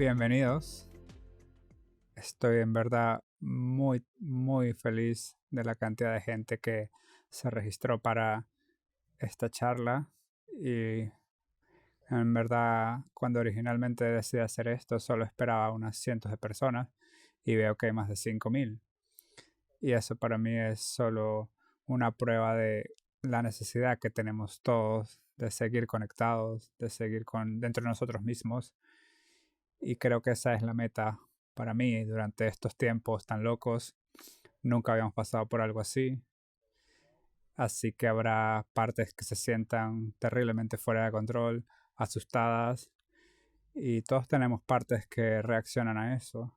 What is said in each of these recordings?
Bienvenidos. Estoy en verdad muy feliz de la cantidad de gente que se registró para esta charla y en verdad cuando originalmente decidí hacer esto solo esperaba unas cientos de personas y veo que hay más de 5,000 y eso para mí es solo una prueba de la necesidad que tenemos todos de seguir conectados, de seguir dentro de nosotros mismos. Y creo que esa es la meta para mí durante estos tiempos tan locos. Nunca habíamos pasado por algo así. Así que habrá partes que se sientan terriblemente fuera de control, asustadas. Y todos tenemos partes que reaccionan a eso.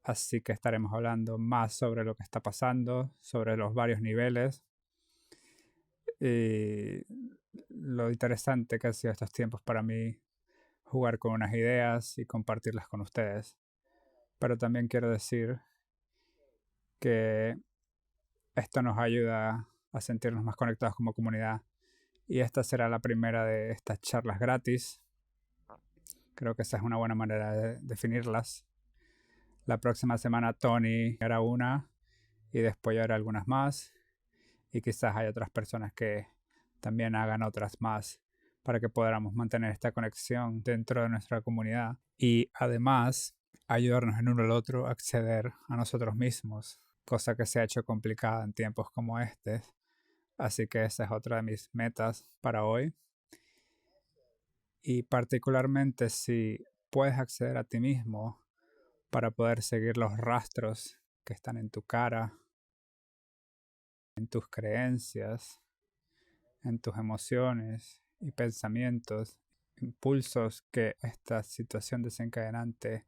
Así que estaremos hablando más sobre lo que está pasando, sobre los varios niveles. Y lo interesante que han sido estos tiempos para mí, jugar con unas ideas y compartirlas con ustedes. Pero también quiero decir que esto nos ayuda a sentirnos más conectados como comunidad. Y esta será la primera de estas charlas gratis. Creo que esa es una buena manera de definirlas. La próxima semana Tony hará una y después yo haré algunas más. Y quizás hay otras personas que también hagan otras más para que podamos mantener esta conexión dentro de nuestra comunidad. Y además ayudarnos en uno al otro a acceder a nosotros mismos, cosa que se ha hecho complicada en tiempos como este. Así que esa es otra de mis metas para hoy. Y particularmente si puedes acceder a ti mismo para poder seguir los rastros que están en tu cara, en tus creencias, en tus emociones y pensamientos, impulsos que esta situación desencadenante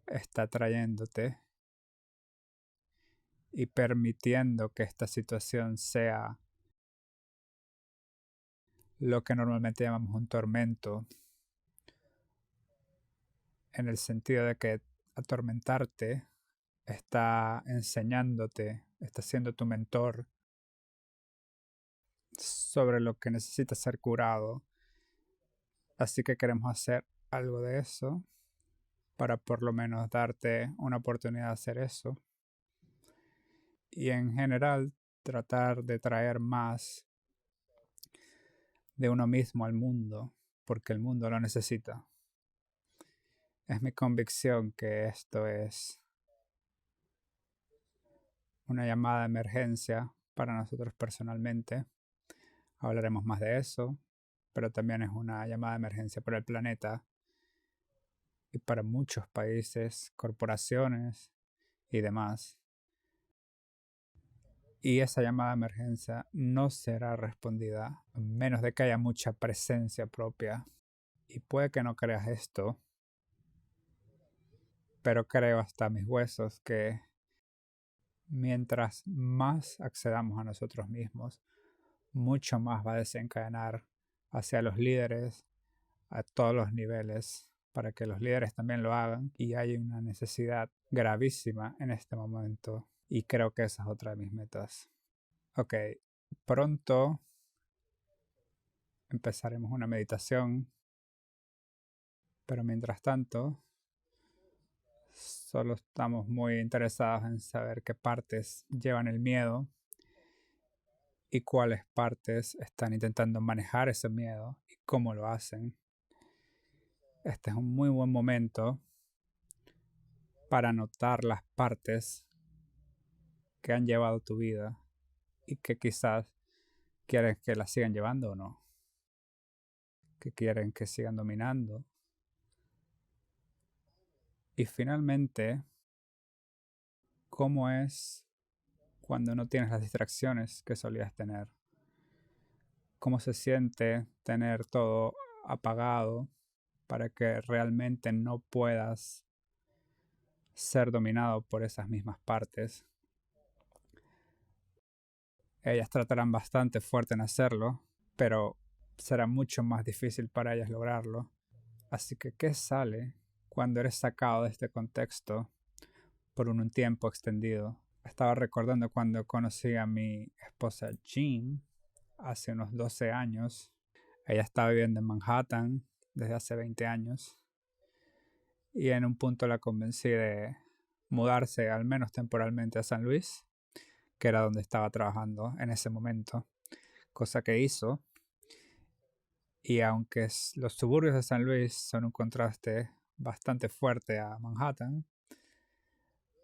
está trayéndote y permitiendo que esta situación sea lo que normalmente llamamos un tormento, en el sentido de que atormentarte está enseñándote, está siendo tu mentor sobre lo que necesita ser curado. Así que queremos hacer algo de eso para por lo menos darte una oportunidad de hacer eso. Y en general tratar de traer más de uno mismo al mundo, porque el mundo lo necesita. Es mi convicción que esto es una llamada de emergencia para nosotros personalmente. Hablaremos más de eso, pero también es una llamada de emergencia para el planeta y para muchos países, corporaciones y demás. Y esa llamada de emergencia no será respondida a menos de que haya mucha presencia propia. Y puede que no creas esto, pero creo hasta mis huesos que mientras más accedamos a nosotros mismos, mucho más va a desencadenar hacia los líderes a todos los niveles para que los líderes también lo hagan, y hay una necesidad gravísima en este momento y creo que esa es otra de mis metas. Ok, pronto empezaremos una meditación, pero mientras tanto solo estamos muy interesados en saber qué partes llevan el miedo y cuáles partes están intentando manejar ese miedo y cómo lo hacen. Este es un muy buen momento para notar las partes que han llevado tu vida y que quizás quieren que las sigan llevando o no, que quieren que sigan dominando. Y finalmente, ¿cómo es cuando no tienes las distracciones que solías tener? ¿Cómo se siente tener todo apagado para que realmente no puedas ser dominado por esas mismas partes? Ellas tratarán bastante fuerte en hacerlo, pero será mucho más difícil para ellas lograrlo. Así que, ¿qué sale cuando eres sacado de este contexto por un tiempo extendido? Estaba recordando cuando conocí a mi esposa Jean hace unos 12 años. Ella estaba viviendo en Manhattan desde hace 20 años. y en un punto la convencí de mudarse al menos temporalmente a San Luis, que era donde estaba trabajando en ese momento, cosa que hizo. Y aunque los suburbios de San Luis son un contraste bastante fuerte a Manhattan,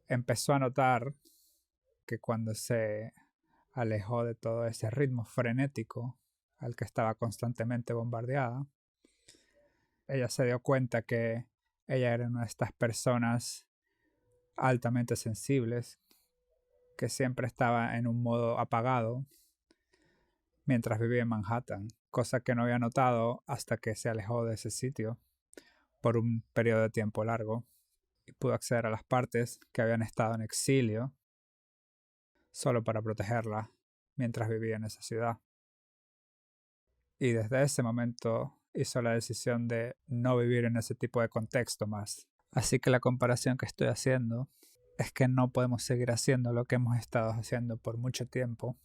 empezó a notar que cuando se alejó de todo ese ritmo frenético al que estaba constantemente bombardeada, ella se dio cuenta que ella era una de estas personas altamente sensibles que siempre estaba en un modo apagado mientras vivía en Manhattan, cosa que no había notado hasta que se alejó de ese sitio por un periodo de tiempo largo y pudo acceder a las partes que habían estado en exilio solo para protegerla mientras vivía en esa ciudad. Y desde ese momento hizo la decisión de no vivir en ese tipo de contexto más. Así que la comparación que estoy haciendo es que no podemos seguir haciendo lo que hemos estado haciendo por mucho tiempo.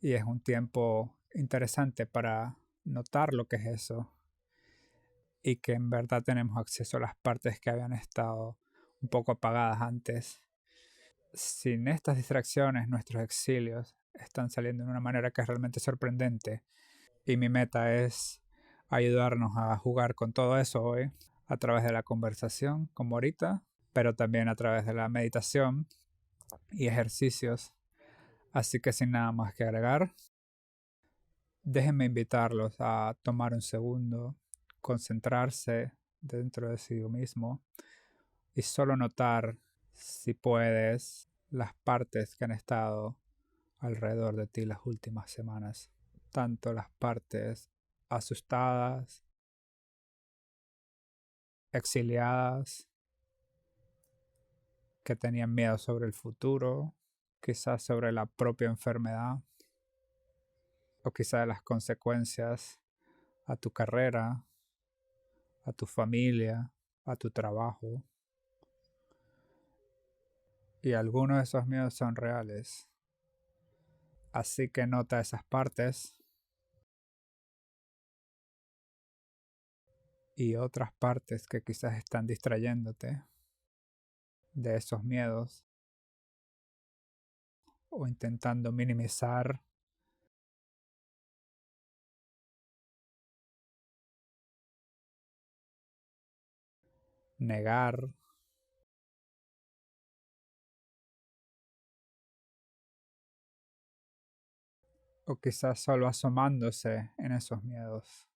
Y es un tiempo interesante para notar lo que es eso y que en verdad tenemos acceso a las partes que habían estado un poco apagadas antes. Sin estas distracciones, nuestros exilios están saliendo de una manera que es realmente sorprendente. Y mi meta es ayudarnos a jugar con todo eso hoy a través de la conversación, como ahorita, pero también a través de la meditación y ejercicios. Así que sin nada más que agregar, déjenme invitarlos a tomar un segundo, concentrarse dentro de sí mismo y solo notar, si puedes, las partes que han estado alrededor de ti las últimas semanas. Tanto las partes asustadas, exiliadas, que tenían miedo sobre el futuro, quizás sobre la propia enfermedad, o quizás de las consecuencias a tu carrera, a tu familia, a tu trabajo. Y algunos de esos miedos son reales. Así que nota esas partes y otras partes que quizás están distrayéndote de esos miedos o intentando minimizar, negar o quizás solo asomándose en esos miedos.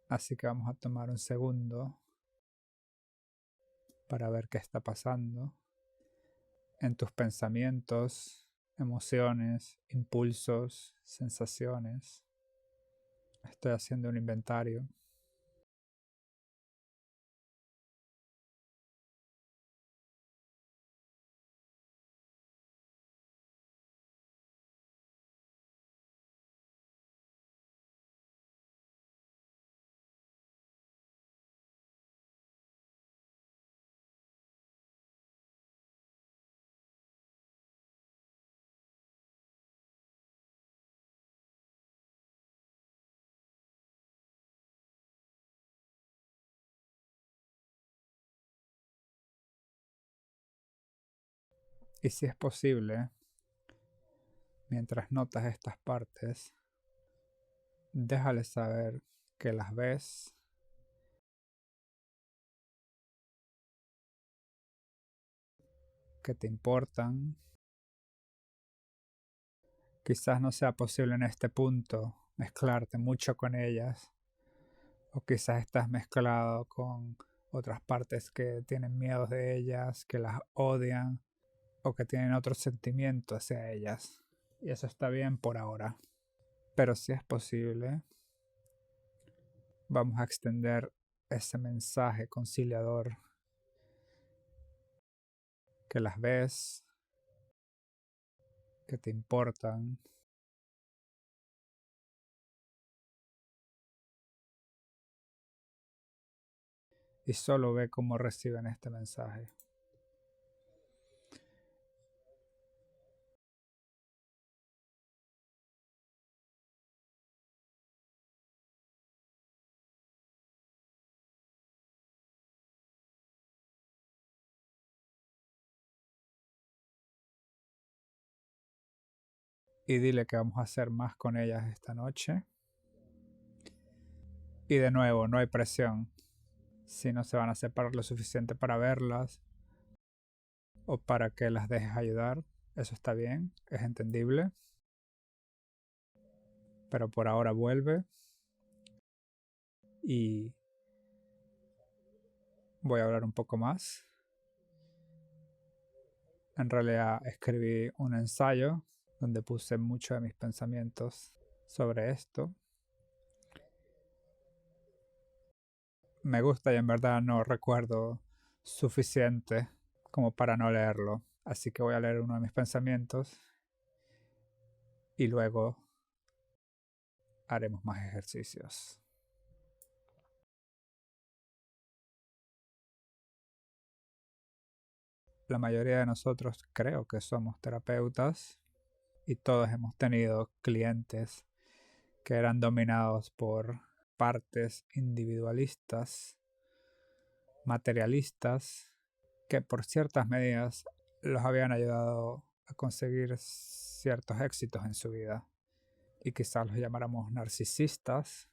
Así que vamos a tomar un segundo para ver qué está pasando en tus pensamientos, emociones, impulsos, sensaciones. Estoy haciendo un inventario. Y si es posible, mientras notas estas partes, déjales saber que las ves, que te importan. Quizás no sea posible en este punto mezclarte mucho con ellas, o quizás estás mezclado con otras partes que tienen miedos de ellas, que las odian o que tienen otro sentimiento hacia ellas. Y eso está bien por ahora. Pero si es posible, vamos a extender ese mensaje conciliador, que las ves, que te importan y solo ve cómo reciben este mensaje. y dile que vamos a hacer más con ellas esta noche. Y de nuevo, no hay presión. Si no se van a separar lo suficiente para verlas o para que las dejes ayudar, eso está bien, es entendible. Pero por ahora vuelve y voy a hablar un poco más. En realidad escribí un ensayo donde puse muchos de mis pensamientos sobre esto. Me gusta y en verdad no recuerdo suficiente como para no leerlo. Así que voy a leer uno de mis pensamientos y luego haremos más ejercicios. La mayoría de nosotros creo que somos terapeutas y todos hemos tenido clientes que eran dominados por partes individualistas, materialistas, que por ciertas medidas los habían ayudado a conseguir ciertos éxitos en su vida. Y quizás los llamáramos narcisistas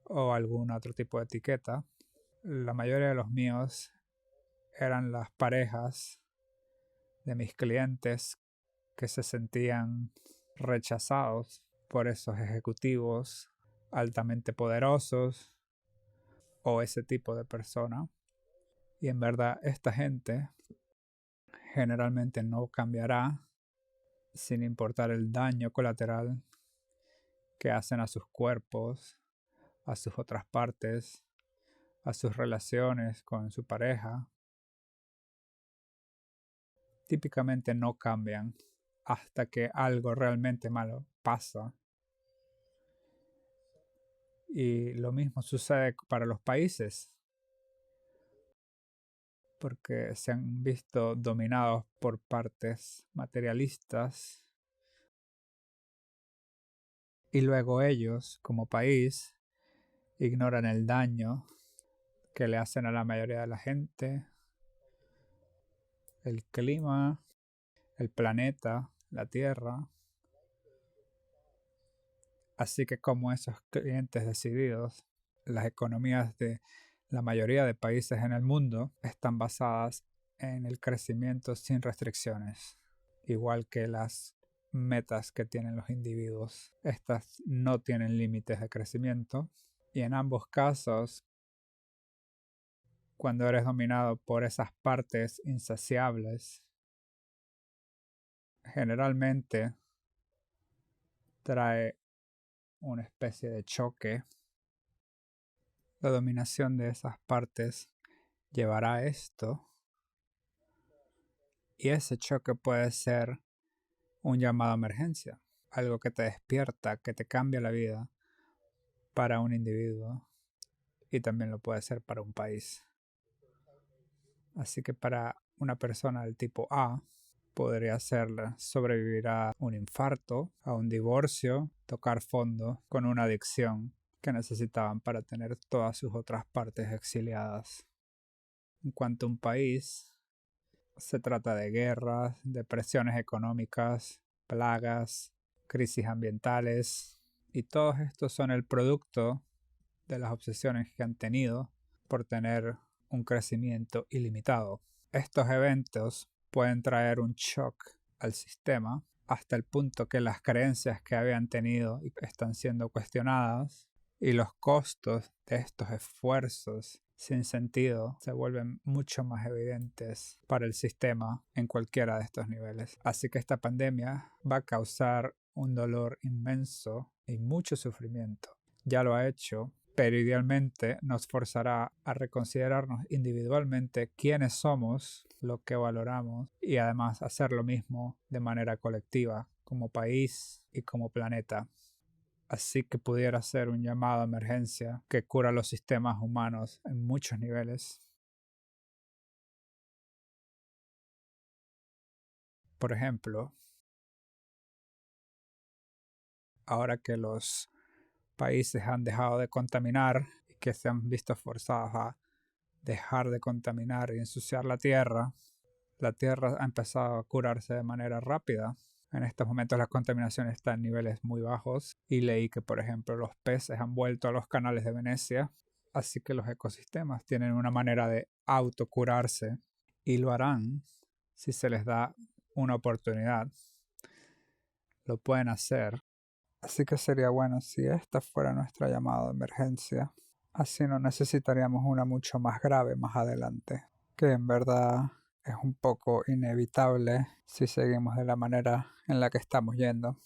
o algún otro tipo de etiqueta. La mayoría de los míos eran las parejas de mis clientes que se sentían rechazados por esos ejecutivos altamente poderosos o ese tipo de persona. Y en verdad esta gente generalmente no cambiará sin importar el daño colateral que hacen a sus cuerpos, a sus otras partes, a sus relaciones con su pareja. Típicamente no cambian hasta que algo realmente malo pasa. Y lo mismo sucede para los países, porque se han visto dominados por partes materialistas y luego ellos, como país, ignoran el daño que le hacen a la mayoría de la gente, el clima, el planeta, la Tierra. Así que como esos clientes decididos, las economías de la mayoría de países en el mundo están basadas en el crecimiento sin restricciones, igual que las metas que tienen los individuos. Estas no tienen límites de crecimiento y en ambos casos, cuando eres dominado por esas partes insaciables, generalmente trae una especie de choque. La dominación de esas partes llevará a esto y ese choque puede ser un llamado a emergencia, algo que te despierta, que te cambia la vida para un individuo y también lo puede ser para un país. Así que para una persona del tipo A podría ser sobrevivir a un infarto, a un divorcio, tocar fondo con una adicción que necesitaban para tener todas sus otras partes exiliadas. En cuanto a un país, se trata de guerras, depresiones económicas, plagas, crisis ambientales, y todos estos son el producto de las obsesiones que han tenido por tener un crecimiento ilimitado. Estos eventos pueden traer un shock al sistema hasta el punto que las creencias que habían tenido están siendo cuestionadas y los costos de estos esfuerzos sin sentido se vuelven mucho más evidentes para el sistema en cualquiera de estos niveles. Así que esta pandemia va a causar un dolor inmenso y mucho sufrimiento. Ya lo ha hecho, pero idealmente nos forzará a reconsiderarnos individualmente quiénes somos, lo que valoramos y además hacer lo mismo de manera colectiva, como país y como planeta. Así que pudiera ser un llamado a emergencia que cura los sistemas humanos en muchos niveles. Por ejemplo, ahora que los países han dejado de contaminar y que se han visto forzados a dejar de contaminar y ensuciar la tierra ha empezado a curarse de manera rápida. En estos momentos la contaminación está en niveles muy bajos y leí que, por ejemplo, los peces han vuelto a los canales de Venecia, así que los ecosistemas tienen una manera de autocurarse y lo harán si se les da una oportunidad. Lo pueden hacer. Así que sería bueno si esta fuera nuestra llamada de emergencia. Así no necesitaríamos una mucho más grave más adelante, que en verdad es un poco inevitable si seguimos de la manera en la que estamos yendo.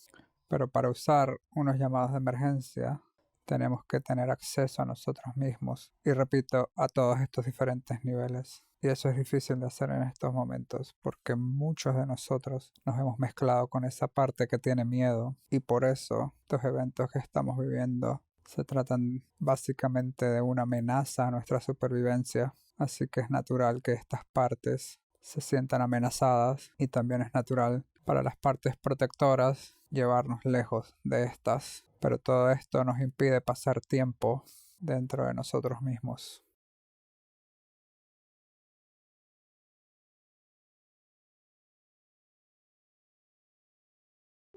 Pero para usar unos llamados de emergencia tenemos que tener acceso a nosotros mismos y repito, a todos estos diferentes niveles. Y eso es difícil de hacer en estos momentos porque muchos de nosotros nos hemos mezclado con esa parte que tiene miedo y por eso estos eventos que estamos viviendo se tratan básicamente de una amenaza a nuestra supervivencia. Así que es natural que estas partes se sientan amenazadas y también es natural para las partes protectoras llevarnos lejos de estas. Pero todo esto nos impide pasar tiempo dentro de nosotros mismos.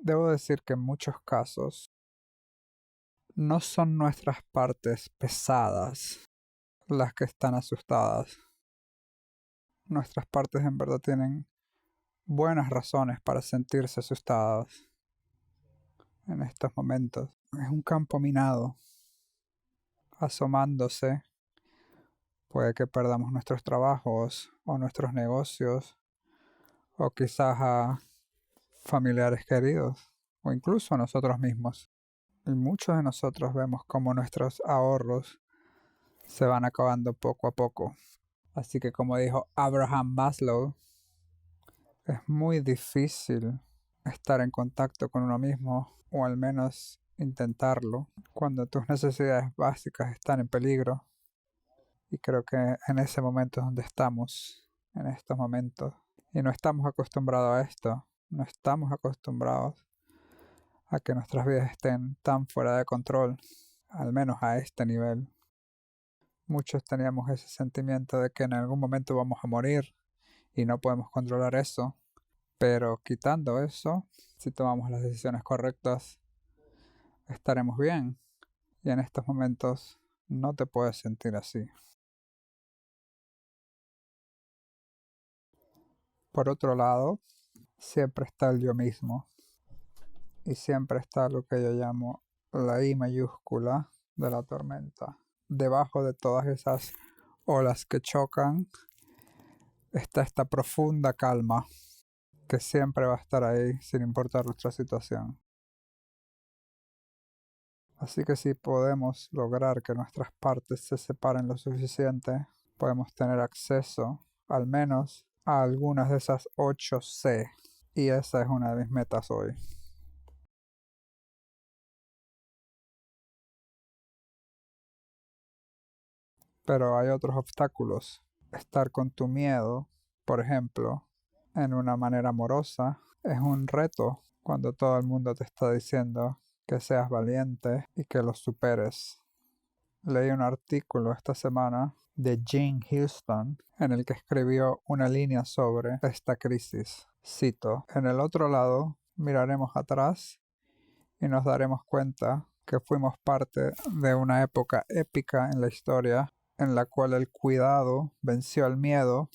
Debo decir que en muchos casos no son nuestras partes pesadas las que están asustadas. Nuestras partes en verdad tienen buenas razones para sentirse asustadas en estos momentos. Es un campo minado asomándose. Puede que perdamos nuestros trabajos o nuestros negocios o quizás a familiares queridos o incluso a nosotros mismos. Y muchos de nosotros vemos cómo nuestros ahorros se van acabando poco a poco. Así que como dijo Abraham Maslow, es muy difícil estar en contacto con uno mismo o al menos intentarlo cuando tus necesidades básicas están en peligro. Y creo que en ese momento es donde estamos, en estos momentos. Y no estamos acostumbrados a esto, no estamos acostumbrados a que nuestras vidas estén tan fuera de control, al menos a este nivel. Muchos teníamos ese sentimiento de que en algún momento vamos a morir y no podemos controlar eso, pero quitando eso, si tomamos las decisiones correctas, estaremos bien. Y en estos momentos no te puedes sentir así. Por otro lado, siempre está el yo mismo. Y siempre está lo que yo llamo la I mayúscula de la tormenta. Debajo de todas esas olas que chocan está esta profunda calma que siempre va a estar ahí sin importar nuestra situación. Así que si podemos lograr que nuestras partes se separen lo suficiente, podemos tener acceso al menos a algunas de esas 8C. Y esa es una de mis metas hoy. Pero hay otros obstáculos. Estar con tu miedo, por ejemplo, en una manera amorosa, es un reto cuando todo el mundo te está diciendo que seas valiente y que lo superes. Leí un artículo esta semana de Jean Houston en el que escribió una línea sobre esta crisis. Cito, en el otro lado miraremos atrás y nos daremos cuenta que fuimos parte de una época épica en la historia en la cual el cuidado venció al miedo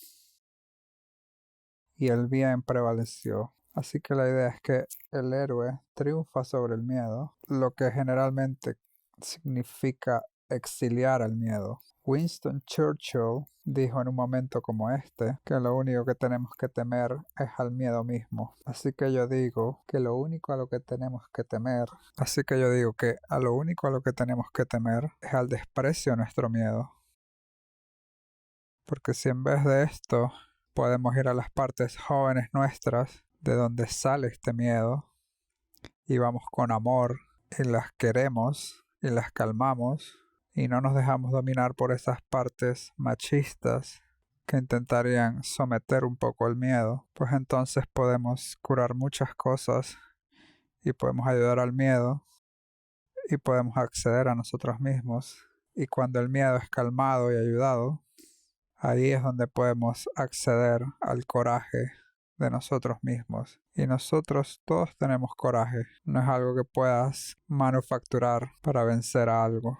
y el bien prevaleció. Así que la idea es que el héroe triunfa sobre el miedo, lo que generalmente significa exiliar al miedo. Winston Churchill dijo en un momento como este que lo único que tenemos que temer es al miedo mismo. Así que yo digo que lo único a lo que tenemos que temer, es al desprecio a nuestro miedo. Porque si en vez de esto podemos ir a las partes jóvenes nuestras, de donde sale este miedo, y vamos con amor, y las queremos, y las calmamos, y no nos dejamos dominar por esas partes machistas que intentarían someter un poco el miedo, pues entonces podemos curar muchas cosas, y podemos ayudar al miedo, y podemos acceder a nosotros mismos. Y cuando el miedo es calmado y ayudado, ahí es donde podemos acceder al coraje de nosotros mismos. Y nosotros todos tenemos coraje. No es algo que puedas manufacturar para vencer a algo.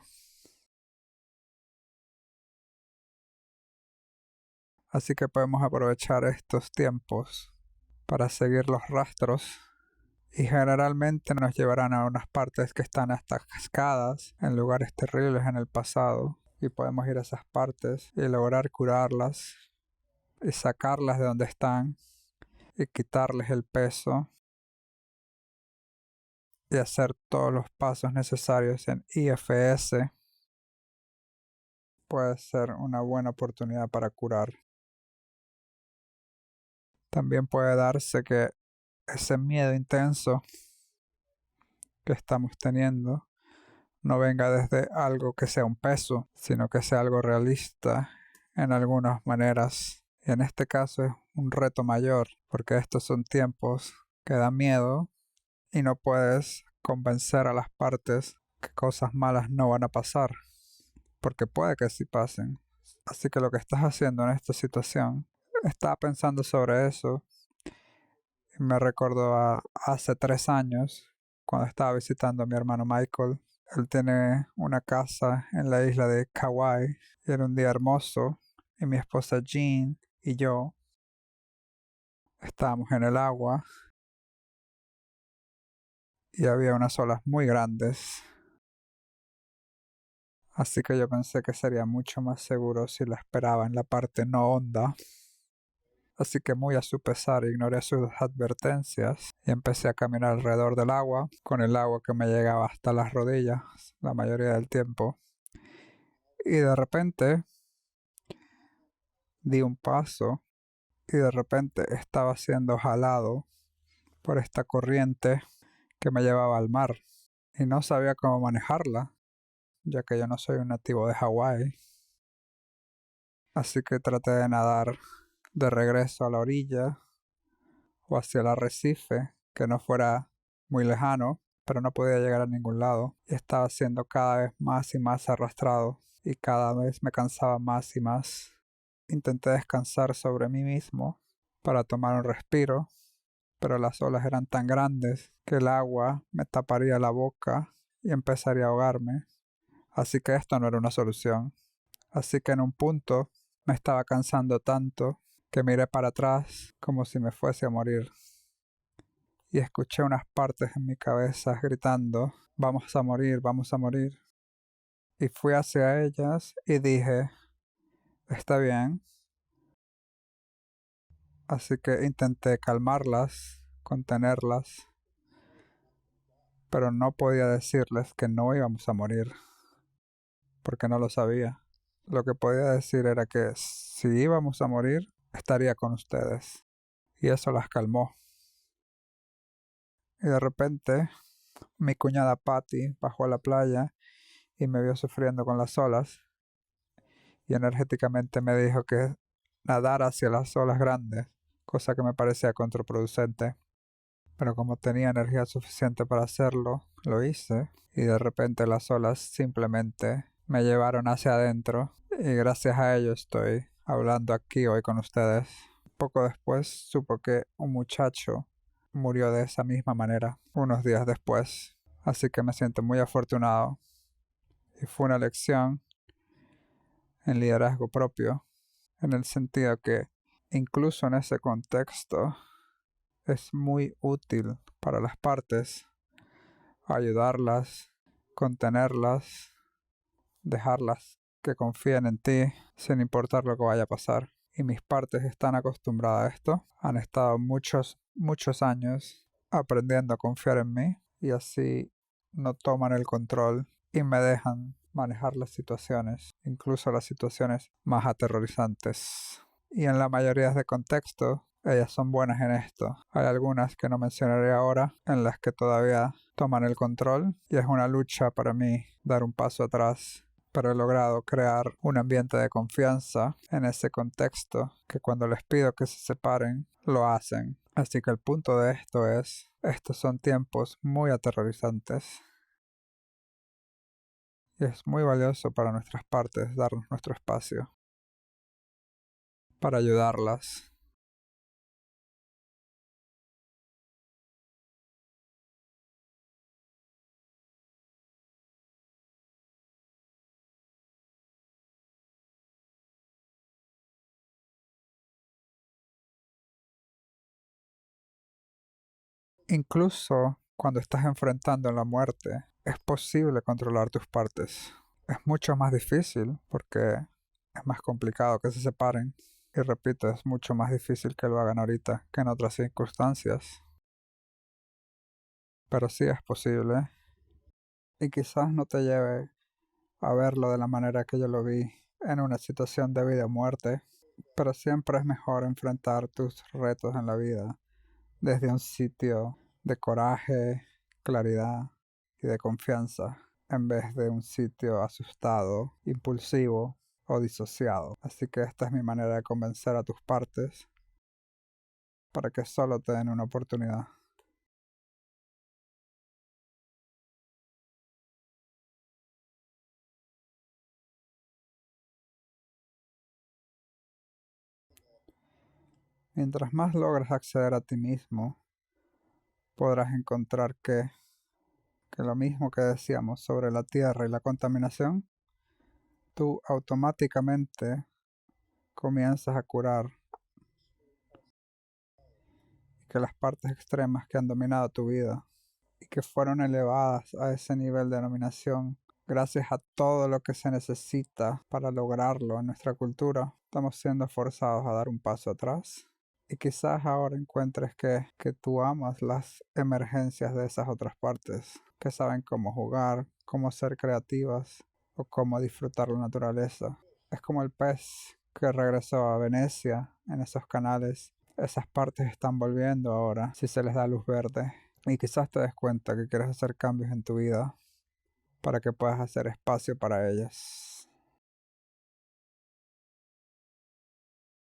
Así que podemos aprovechar estos tiempos para seguir los rastros y generalmente nos llevarán a unas partes que están hasta cascadas en lugares terribles en el pasado y podemos ir a esas partes y lograr curarlas y sacarlas de donde están y quitarles el peso y hacer todos los pasos necesarios en IFS. Puede ser una buena oportunidad para curar. También puede darse que ese miedo intenso que estamos teniendo no venga desde algo que sea un peso, sino que sea algo realista en algunas maneras. Y en este caso es un reto mayor, porque estos son tiempos que dan miedo y no puedes convencer a las partes que cosas malas no van a pasar, porque puede que sí pasen. Así que lo que estás haciendo en esta situación, estaba pensando sobre eso y me recordó a hace 3 años, cuando estaba visitando a mi hermano Michael. Él tiene una casa en la isla de Kauai y era un día hermoso y mi esposa Jean y yo estábamos en el agua y había unas olas muy grandes. Así que yo pensé que sería mucho más seguro si la esperaba en la parte no honda. Así que muy a su pesar ignoré sus advertencias y empecé a caminar alrededor del agua, con el agua que me llegaba hasta las rodillas la mayoría del tiempo. Y de repente di un paso y de repente estaba siendo jalado por esta corriente que me llevaba al mar. Y no sabía cómo manejarla, ya que yo no soy un nativo de Hawái. Así que traté de nadar de regreso a la orilla o hacia el arrecife, que no fuera muy lejano, pero no podía llegar a ningún lado. Y estaba siendo cada vez más y más arrastrado y cada vez me cansaba más y más. Intenté descansar sobre mí mismo para tomar un respiro, pero las olas eran tan grandes que el agua me taparía la boca y empezaría a ahogarme. Así que esto no era una solución. Así que en un punto me estaba cansando tanto que miré para atrás como si me fuese a morir. Y escuché unas partes en mi cabeza gritando, vamos a morir, vamos a morir. Y fui hacia ellas y dije, está bien. Así que intenté calmarlas, contenerlas, pero no podía decirles que no íbamos a morir, porque no lo sabía. Lo que podía decir era que si íbamos a morir, estaría con ustedes. Y eso las calmó. Y de repente, mi cuñada Patty bajó a la playa y me vio sufriendo con las olas. Y energéticamente me dijo que nadara hacia las olas grandes, cosa que me parecía contraproducente. Pero como tenía energía suficiente para hacerlo, lo hice. Y de repente las olas simplemente me llevaron hacia adentro. Y gracias a ello estoy hablando aquí hoy con ustedes. Poco después supo que un muchacho murió de esa misma manera, unos días después. Así que me siento muy afortunado. Y fue una lección en liderazgo propio, en el sentido que incluso en ese contexto es muy útil para las partes ayudarlas, contenerlas, dejarlas que confíen en ti sin importar lo que vaya a pasar. Y mis partes están acostumbradas a esto, han estado muchos años aprendiendo a confiar en mí y así no toman el control y me dejan manejar las situaciones, incluso las situaciones más aterrorizantes. Y en la mayoría de contextos, ellas son buenas en esto. Hay algunas que no mencionaré ahora, en las que todavía toman el control y es una lucha para mí dar un paso atrás, pero he logrado crear un ambiente de confianza en ese contexto que cuando les pido que se separen, lo hacen. Así que el punto de esto es, estos son tiempos muy aterrorizantes. Y es muy valioso para nuestras partes darnos nuestro espacio para ayudarlas Incluso cuando estás enfrentando la muerte, es posible controlar tus partes. Es mucho más difícil porque es más complicado que se separen. Y repito, es mucho más difícil que lo hagan ahorita que en otras circunstancias. Pero sí es posible. Y quizás no te lleve a verlo de la manera que yo lo vi en una situación de vida o muerte. Pero siempre es mejor enfrentar tus retos en la vida desde un sitio de coraje, claridad y de confianza, en vez de un sitio asustado, impulsivo o disociado. Así que esta es mi manera de convencer a tus partes para que solo te den una oportunidad. Mientras más logras acceder a ti mismo, podrás encontrar que lo mismo que decíamos sobre la tierra y la contaminación, tú automáticamente comienzas a curar que las partes extremas que han dominado tu vida y que fueron elevadas a ese nivel de dominación gracias a todo lo que se necesita para lograrlo en nuestra cultura, estamos siendo forzados a dar un paso atrás. Y quizás ahora encuentres que tú amas las emergencias de esas otras partes, que saben cómo jugar, cómo ser creativas o cómo disfrutar la naturaleza. Es como el pez que regresó a Venecia en esos canales. Esas partes están volviendo ahora si se les da luz verde. Y quizás te des cuenta que quieres hacer cambios en tu vida para que puedas hacer espacio para ellas.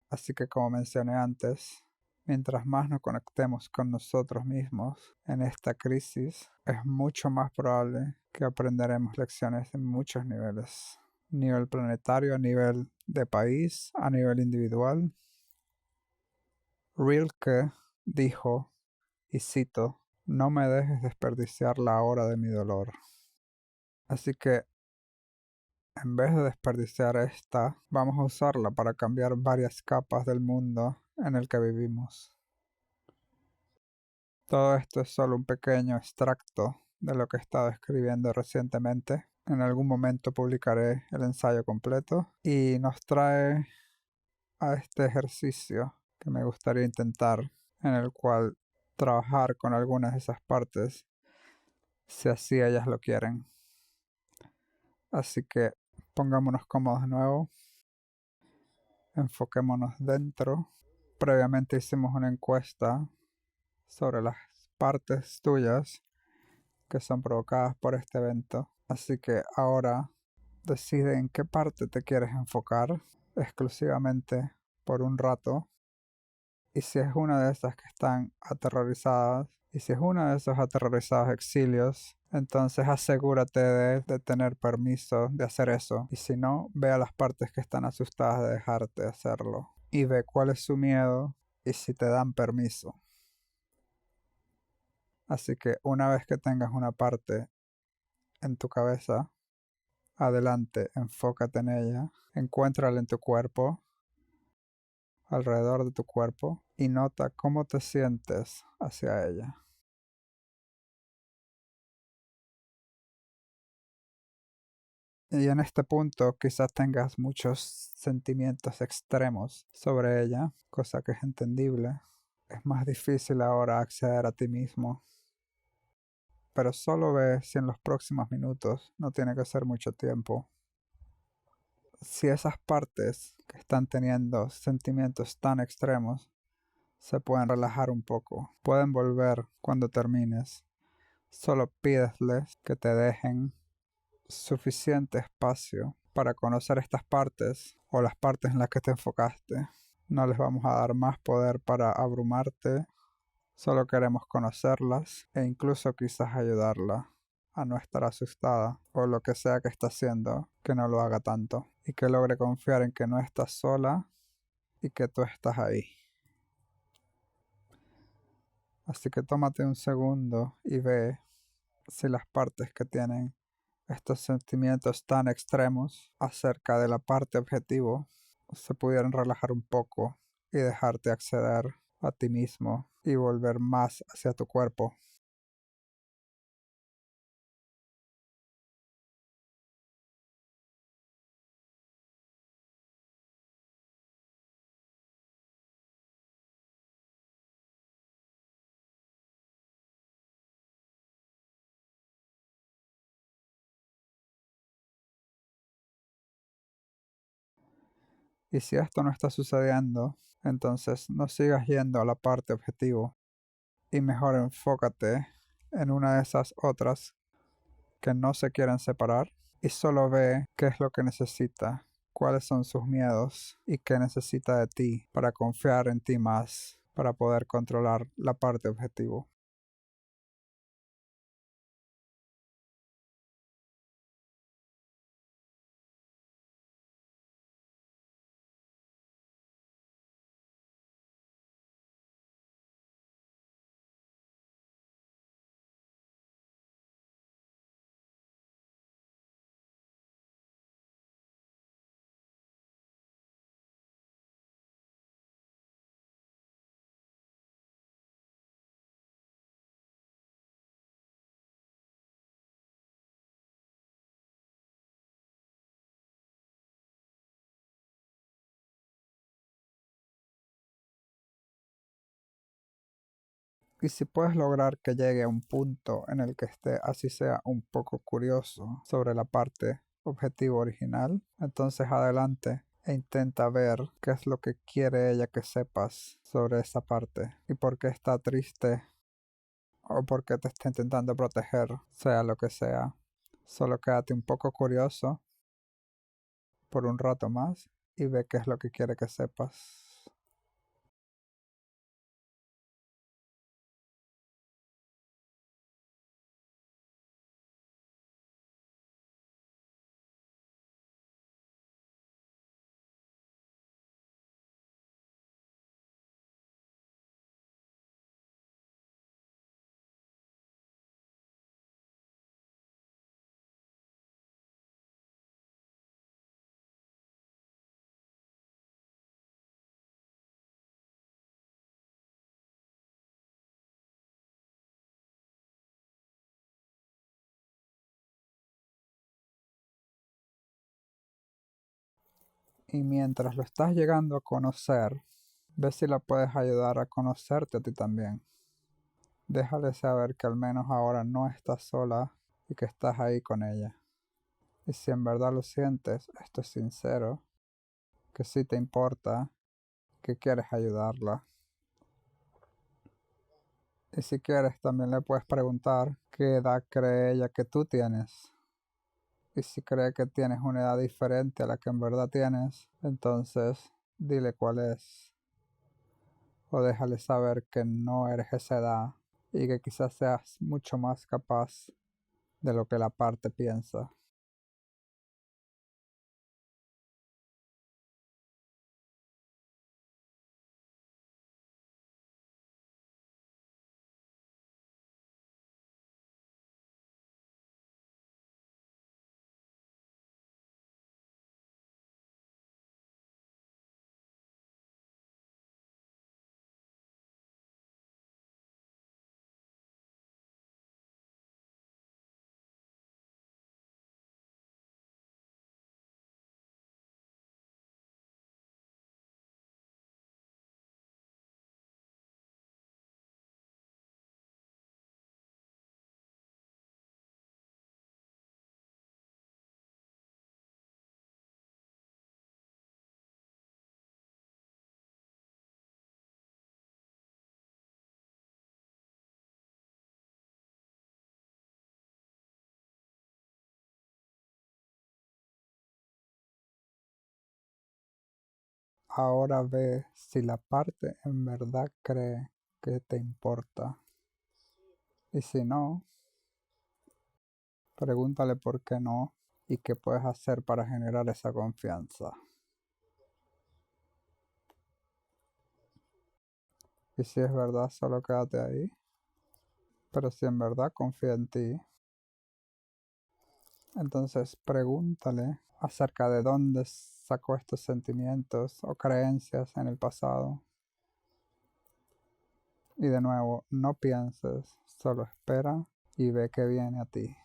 Así que como mencioné antes, mientras más nos conectemos con nosotros mismos en esta crisis, es mucho más probable que aprenderemos lecciones en muchos niveles. Nivel planetario, a nivel de país, a nivel individual. Rilke dijo, y cito, no me dejes desperdiciar la hora de mi dolor. Así que en vez de desperdiciar esta, vamos a usarla para cambiar varias capas del mundo en el que vivimos. Todo esto es solo un pequeño extracto de lo que he estado escribiendo recientemente. En algún momento publicaré el ensayo completo y nos trae a este ejercicio que me gustaría intentar, en el cual trabajar con algunas de esas partes si así ellas lo quieren. Así que pongámonos cómodos de nuevo, enfoquémonos dentro. Previamente hicimos una encuesta sobre las partes tuyas que son provocadas por este evento. Así que ahora decide en qué parte te quieres enfocar exclusivamente por un rato. Y si es una de esas que están aterrorizadas, y si es uno de esos aterrorizados exilios, entonces asegúrate de tener permiso de hacer eso. Y si no, ve a las partes que están asustadas de dejarte hacerlo. Y ve cuál es su miedo y si te dan permiso. Así que una vez que tengas una parte en tu cabeza, adelante, enfócate en ella, encuéntrala en tu cuerpo, alrededor de tu cuerpo, y nota cómo te sientes hacia ella. Y en este punto quizás tengas muchos sentimientos extremos sobre ella, cosa que es entendible. Es más difícil ahora acceder a ti mismo. Pero solo ve si en los próximos minutos, no tiene que ser mucho tiempo, si esas partes que están teniendo sentimientos tan extremos se pueden relajar un poco, pueden volver cuando termines. Solo pídesles que te dejen suficiente espacio para conocer estas partes o las partes en las que te enfocaste. No les vamos a dar más poder para abrumarte, solo queremos conocerlas e incluso quizás ayudarla a no estar asustada o lo que sea que está haciendo, que no lo haga tanto y que logre confiar en que no estás sola y que tú estás ahí. Así que tómate un segundo y ve si las partes que tienen estos sentimientos tan extremos acerca de la parte objetivo se pudieran relajar un poco y dejarte acceder a ti mismo y volver más hacia tu cuerpo. Y si esto no está sucediendo, entonces no sigas yendo a la parte objetivo y mejor enfócate en una de esas otras que no se quieren separar y solo ve qué es lo que necesita, cuáles son sus miedos y qué necesita de ti para confiar en ti más, para poder controlar la parte objetivo. Y si puedes lograr que llegue a un punto en el que esté así sea un poco curioso sobre la parte objetivo original, entonces adelante e intenta ver qué es lo que quiere ella que sepas sobre esa parte y por qué está triste o por qué te está intentando proteger, sea lo que sea. Solo quédate un poco curioso por un rato más y ve qué es lo que quiere que sepas. Y mientras lo estás llegando a conocer, ve si la puedes ayudar a conocerte a ti también. Déjale saber que al menos ahora no estás sola y que estás ahí con ella. Y si en verdad lo sientes, esto es sincero, que sí te importa, que quieres ayudarla. Y si quieres, también le puedes preguntar qué edad cree ella que tú tienes. Y si cree que tienes una edad diferente a la que en verdad tienes, entonces dile cuál es. O déjale saber que no eres esa edad y que quizás seas mucho más capaz de lo que la parte piensa. Ahora ve si la parte en verdad cree que te importa. Y si no, pregúntale por qué no y qué puedes hacer para generar esa confianza. Y si es verdad, solo quédate ahí. Pero si en verdad confía en ti, entonces pregúntale acerca de dónde sacó estos sentimientos o creencias en el pasado. Y de nuevo, no pienses, solo espera y ve que viene a ti.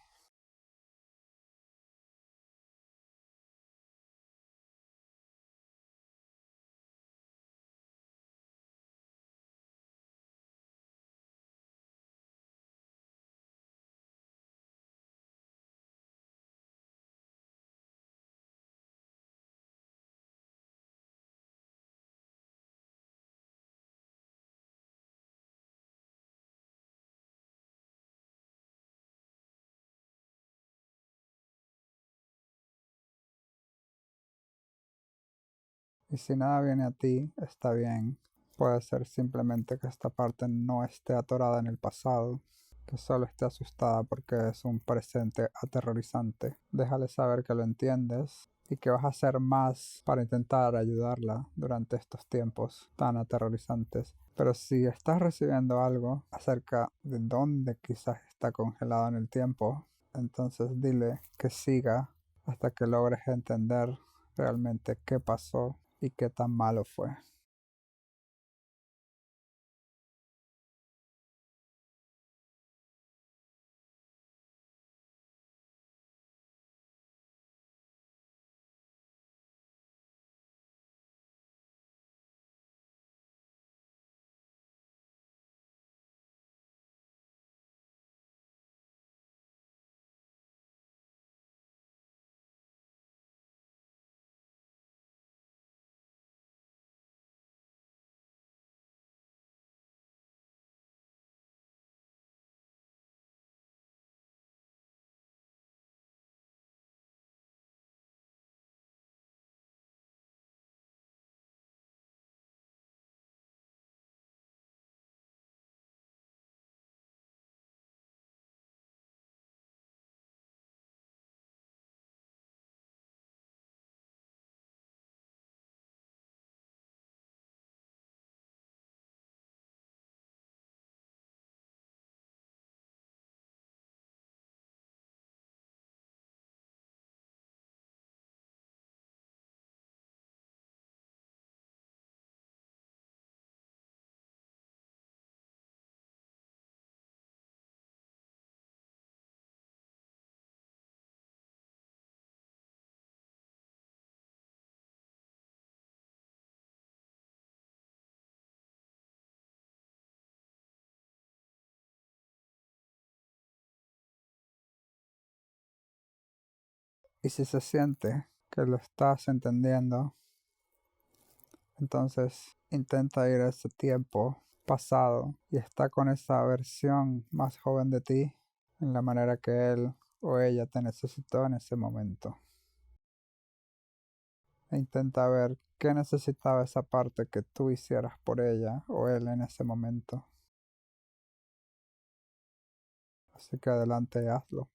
Y si nada viene a ti, está bien. Puede ser simplemente que esta parte no esté atorada en el pasado, que solo esté asustada porque es un presente aterrorizante. Déjale saber que lo entiendes y que vas a hacer más para intentar ayudarla durante estos tiempos tan aterrorizantes. Pero si estás recibiendo algo acerca de dónde quizás está congelado en el tiempo, entonces dile que siga hasta que logres entender realmente qué pasó y qué tan malo fue. Y si se siente que lo estás entendiendo, entonces intenta ir a ese tiempo pasado y está con esa versión más joven de ti en la manera que él o ella te necesitó en ese momento. E intenta ver qué necesitaba esa parte que tú hicieras por ella o él en ese momento. Así que adelante y hazlo.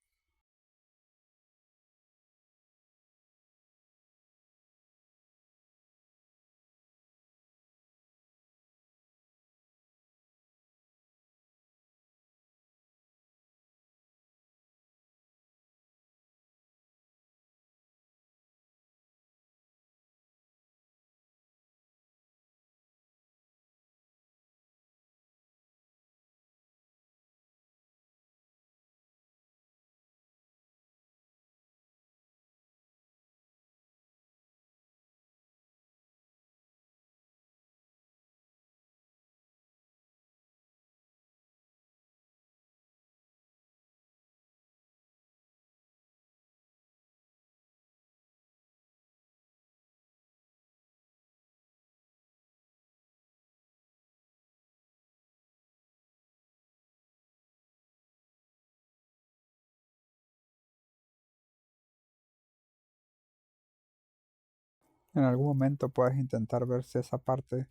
En algún momento puedes intentar ver si esa parte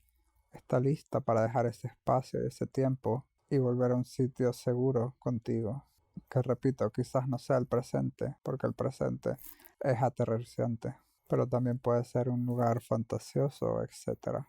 está lista para dejar ese espacio y ese tiempo y volver a un sitio seguro contigo. Que repito, quizás no sea el presente, porque el presente es aterrorizante, pero también puede ser un lugar fantasioso, etcétera.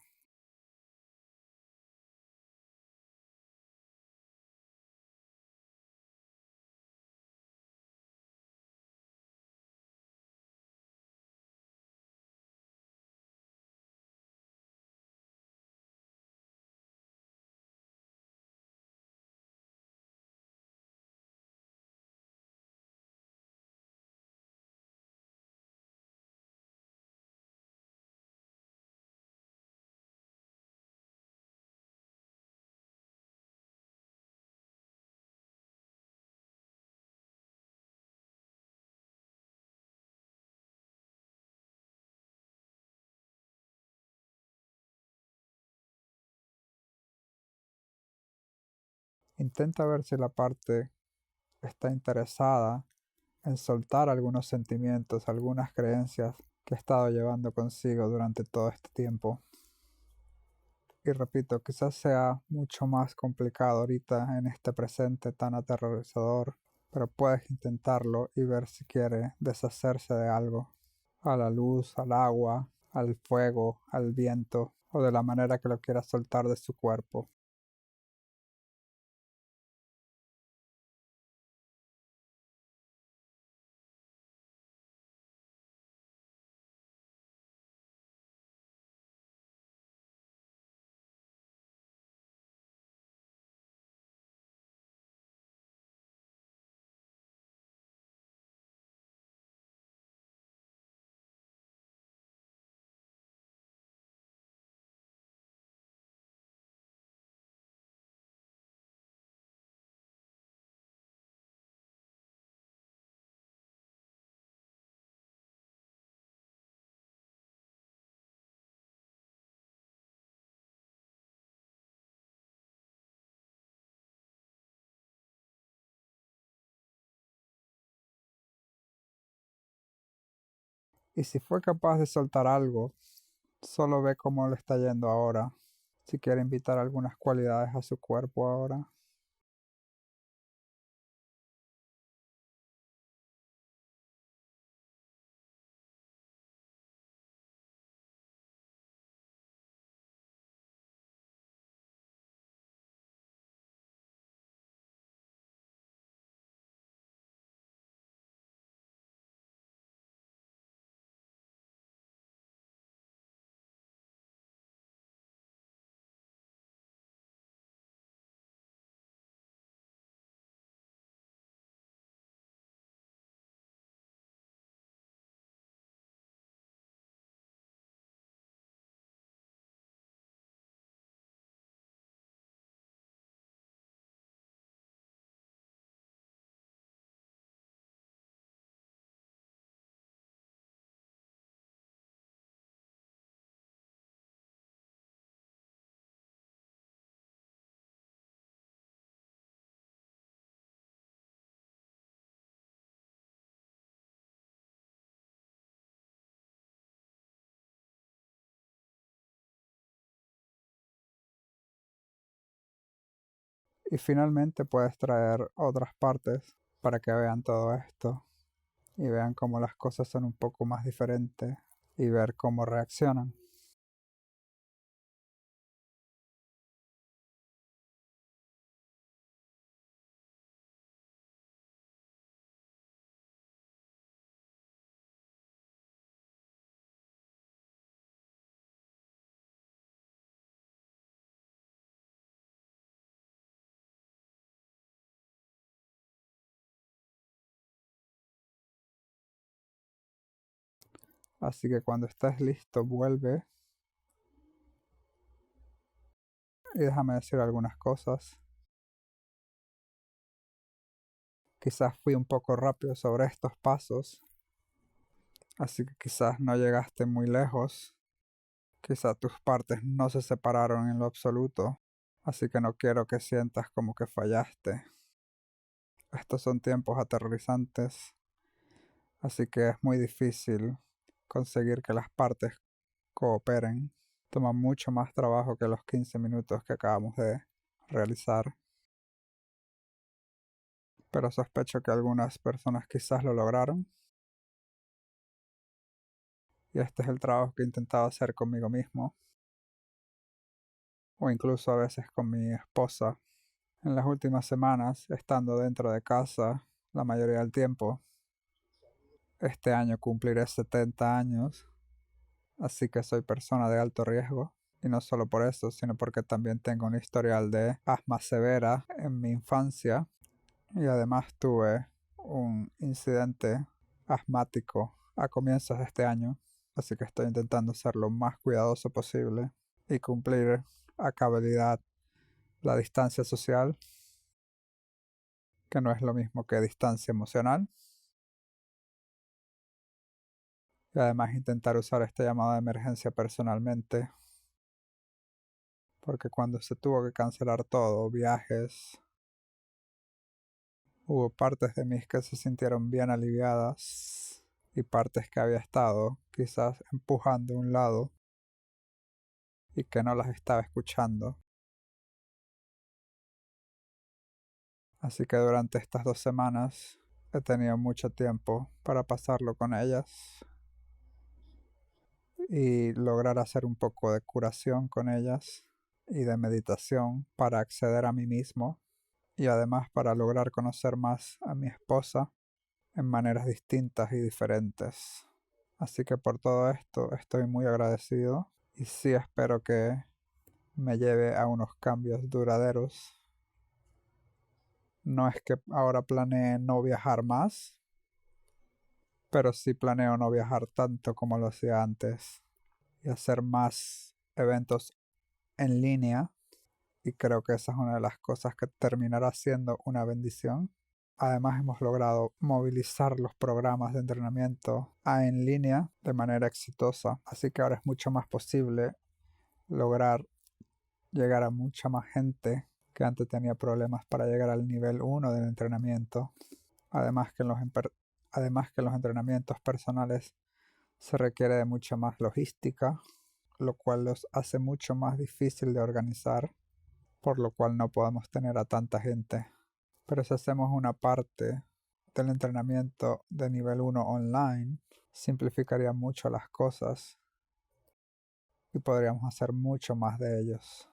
Intenta ver si la parte está interesada en soltar algunos sentimientos, algunas creencias que ha estado llevando consigo durante todo este tiempo. Y repito, quizás sea mucho más complicado ahorita en este presente tan aterrorizador, pero puedes intentarlo y ver si quiere deshacerse de algo, a la luz, al agua, al fuego, al viento, o de la manera que lo quiera soltar de su cuerpo. Y si fue capaz de soltar algo, solo ve cómo le está yendo ahora. Si quiere invitar algunas cualidades a su cuerpo ahora. Y finalmente puedes traer otras partes para que vean todo esto y vean cómo las cosas son un poco más diferentes y ver cómo reaccionan. Así que cuando estés listo, vuelve y déjame decir algunas cosas. Quizás fui un poco rápido sobre estos pasos, así que quizás no llegaste muy lejos. Quizás tus partes no se separaron en lo absoluto, así que no quiero que sientas como que fallaste. Estos son tiempos aterrorizantes, así que es muy difícil conseguir que las partes cooperen. Toma mucho más trabajo que los 15 minutos que acabamos de realizar, pero sospecho que algunas personas quizás lo lograron. Y este es el trabajo que he intentado hacer conmigo mismo, o incluso a veces con mi esposa. En las últimas semanas, estando dentro de casa la mayoría del tiempo, este año cumpliré 70 años, así que soy persona de alto riesgo. Y no solo por eso, sino porque también tengo un historial de asma severa en mi infancia y además tuve un incidente asmático a comienzos de este año, así que estoy intentando ser lo más cuidadoso posible y cumplir a cabalidad la distancia social, que no es lo mismo que distancia emocional, y además intentar usar esta llamada de emergencia personalmente, porque cuando se tuvo que cancelar todo, viajes, Hubo partes de mí que se sintieron bien aliviadas y partes que había estado quizás empujando a un lado y que no las estaba escuchando. Así que durante estas 2 semanas he tenido mucho tiempo para pasarlo con ellas y lograr hacer un poco de curación con ellas y de meditación para acceder a mí mismo y además para lograr conocer más a mi esposa en maneras distintas y diferentes. Así que por todo esto estoy muy agradecido y sí espero que me lleve a unos cambios duraderos. No es que ahora planee no viajar más, pero sí planeo no viajar tanto como lo hacía antes y hacer más eventos en línea, y creo que esa es una de las cosas que terminará siendo una bendición. Además hemos logrado movilizar los programas de entrenamiento a en línea de manera exitosa, así que ahora es mucho más posible lograr llegar a mucha más gente que antes tenía problemas para llegar al nivel 1 del entrenamiento. Además que en los entrenamientos personales se requiere de mucha más logística, lo cual los hace mucho más difícil de organizar, por lo cual no podemos tener a tanta gente. Pero si hacemos una parte del entrenamiento de nivel 1 online, simplificaría mucho las cosas y podríamos hacer mucho más de ellos.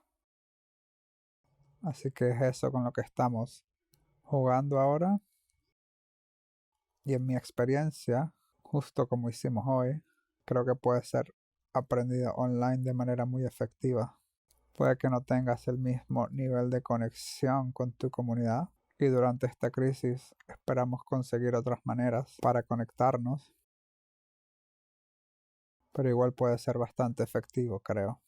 Así que es eso con lo que estamos jugando ahora, y en mi experiencia, justo como hicimos hoy, creo que puede ser aprendido online de manera muy efectiva. Puede que no tengas el mismo nivel de conexión con tu comunidad y durante esta crisis esperamos conseguir otras maneras para conectarnos, pero igual puede ser bastante efectivo, creo.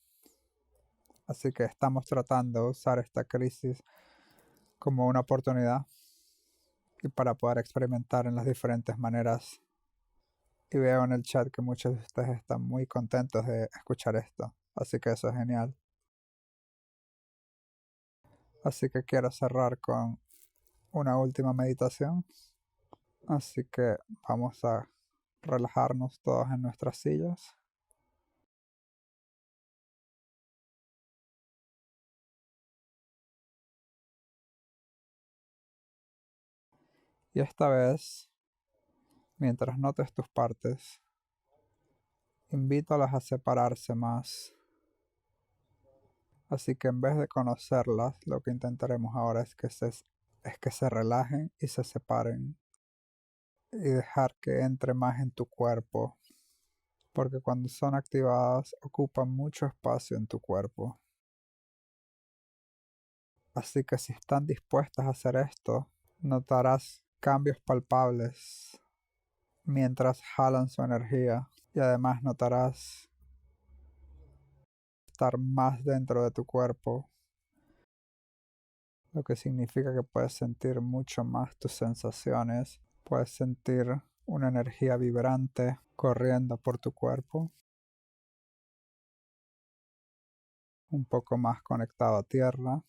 Así que estamos tratando de usar esta crisis como una oportunidad y para poder experimentar en las diferentes maneras. Y veo en el chat que muchos de ustedes están muy contentos de escuchar esto, así que eso es genial. Así que quiero cerrar con una última meditación. Así que vamos a relajarnos todos en nuestras sillas. Y esta vez, mientras notes tus partes, invítalas a separarse más. Así que en vez de conocerlas, lo que intentaremos ahora es que se relajen y se separen y dejar que entre más en tu cuerpo, porque cuando son activadas ocupan mucho espacio en tu cuerpo. Así que si están dispuestas a hacer esto, notarás cambios palpables mientras jalan su energía, y además notarás estar más dentro de tu cuerpo, lo que significa que puedes sentir mucho más tus sensaciones, puedes sentir una energía vibrante corriendo por tu cuerpo, un poco más conectado a tierra,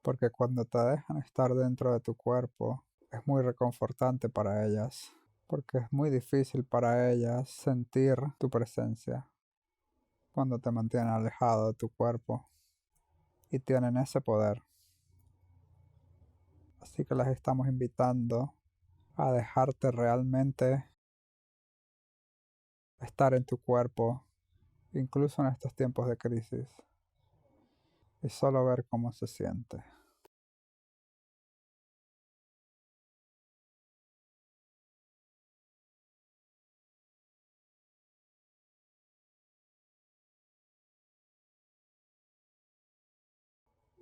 porque cuando te dejan estar dentro de tu cuerpo es muy reconfortante para ellas, porque es muy difícil para ellas sentir tu presencia cuando te mantienen alejado de tu cuerpo, y tienen ese poder. Así que las estamos invitando a dejarte realmente estar en tu cuerpo, incluso en estos tiempos de crisis, y solo ver cómo se siente.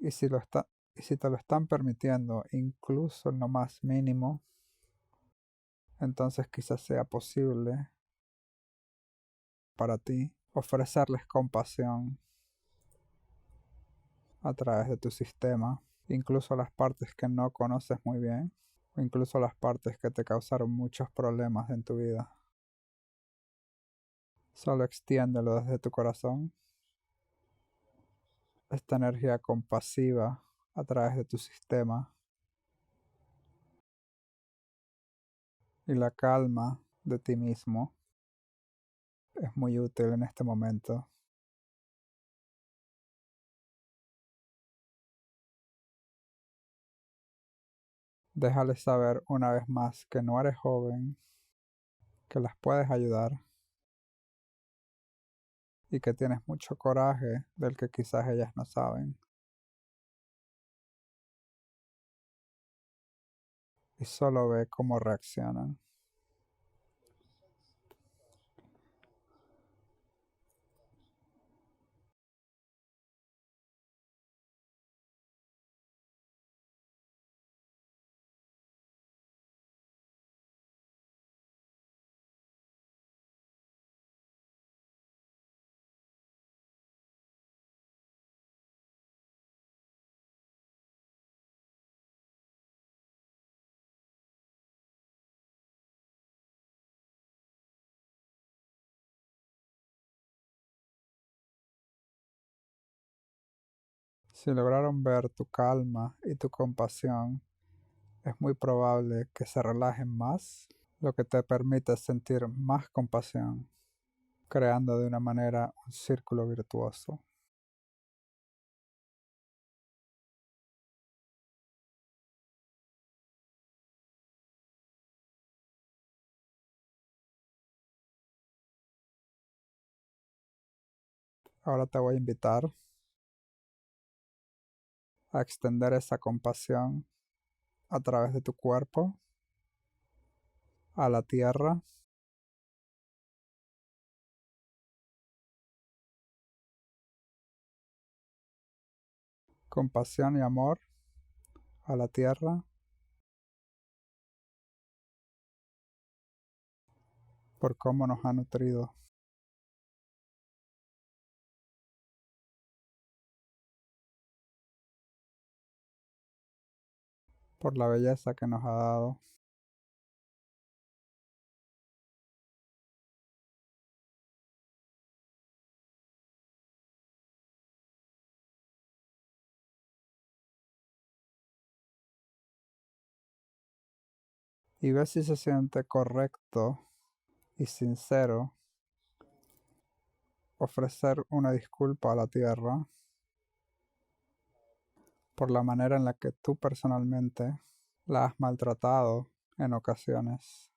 Y si, y si te lo están permitiendo, incluso en lo más mínimo, entonces quizás sea posible para ti ofrecerles compasión a través de tu sistema, incluso las partes que no conoces muy bien, o incluso las partes que te causaron muchos problemas en tu vida. Solo extiéndelo desde tu corazón esta energía compasiva a través de tu sistema y la calma de ti mismo es muy útil en este momento. Déjales saber una vez más que no eres joven, que las puedes ayudar y que tienes mucho coraje del que quizás ellas no saben. Y solo ve cómo reaccionan. Si lograron ver tu calma y tu compasión, es muy probable que se relajen más, lo que te permite sentir más compasión, creando de una manera un círculo virtuoso. Ahora te voy a invitar a extender esa compasión a través de tu cuerpo, a la tierra, compasión y amor a la tierra, por cómo nos ha nutrido, por la belleza que nos ha dado. Y ve si se siente correcto y sincero ofrecer una disculpa a la tierra por la manera en la que tú personalmente la has maltratado en ocasiones,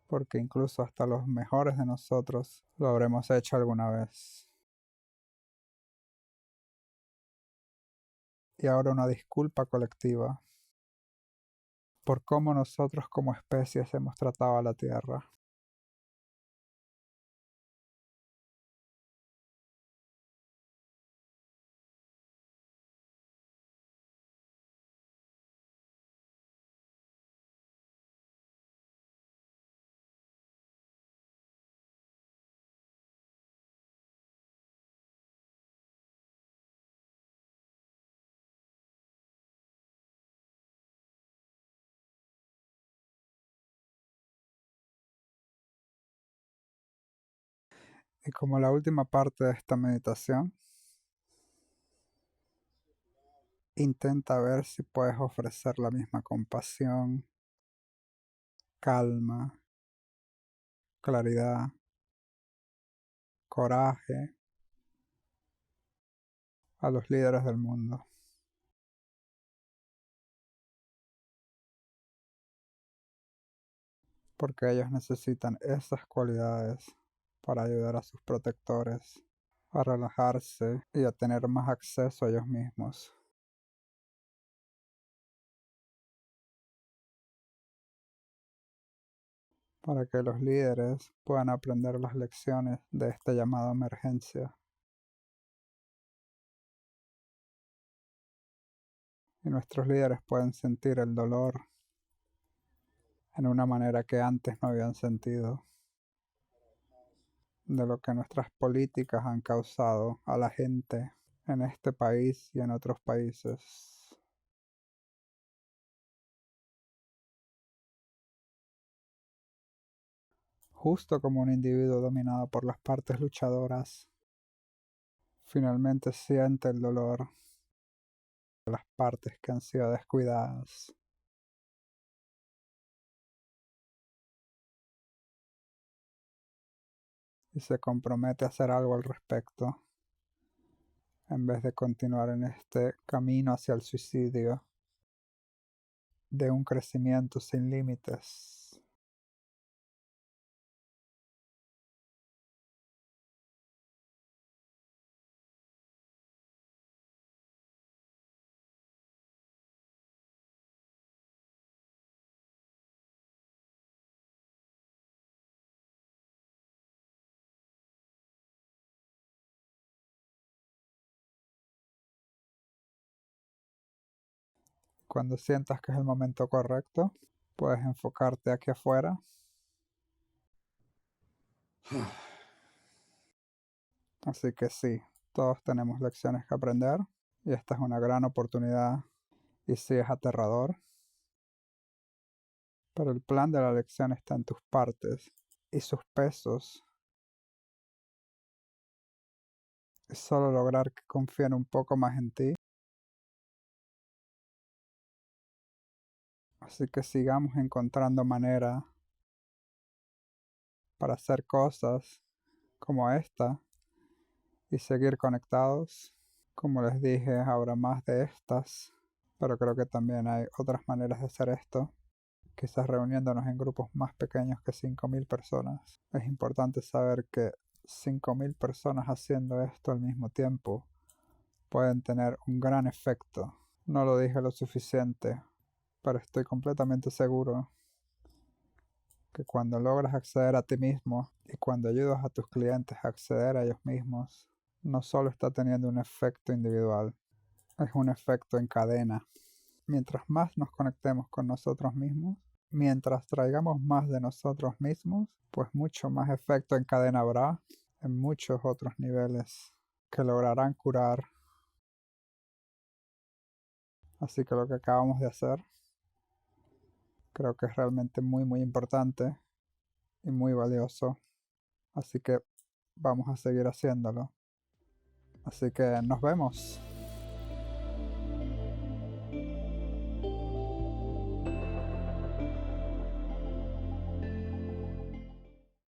porque incluso hasta los mejores de nosotros lo habremos hecho alguna vez. Y ahora una disculpa colectiva por cómo nosotros como especies hemos tratado a la tierra. Y como la última parte de esta meditación, intenta ver si puedes ofrecer la misma compasión, calma, claridad, coraje a los líderes del mundo, porque ellos necesitan esas cualidades para ayudar a sus protectores a relajarse y a tener más acceso a ellos mismos, para que los líderes puedan aprender las lecciones de esta llamada emergencia y nuestros líderes pueden sentir el dolor en una manera que antes no habían sentido, de lo que nuestras políticas han causado a la gente en este país y en otros países. Justo como un individuo dominado por las partes luchadoras, finalmente siente el dolor de las partes que han sido descuidadas. Y se compromete a hacer algo al respecto, en vez de continuar en este camino hacia el suicidio de un crecimiento sin límites. Cuando sientas que es el momento correcto, puedes enfocarte aquí afuera. Así que sí, todos tenemos lecciones que aprender y esta es una gran oportunidad. Y sí, es aterrador, pero el plan de la lección está en tus partes y sus pesos. Es solo lograr que confíen un poco más en ti. Así que sigamos encontrando manera para hacer cosas como esta y seguir conectados. Como les dije, habrá más de estas, pero creo que también hay otras maneras de hacer esto. Quizás reuniéndonos en grupos más pequeños que 5.000 personas. Es importante saber que 5.000 personas haciendo esto al mismo tiempo pueden tener un gran efecto. No lo dije lo suficiente, pero estoy completamente seguro que cuando logras acceder a ti mismo y cuando ayudas a tus clientes a acceder a ellos mismos, no solo está teniendo un efecto individual, es un efecto en cadena. Mientras más nos conectemos con nosotros mismos, mientras traigamos más de nosotros mismos, pues mucho más efecto en cadena habrá en muchos otros niveles que lograrán curar. Así que lo que acabamos de hacer creo que es realmente muy importante y muy valioso. Así que vamos a seguir haciéndolo. Así que nos vemos.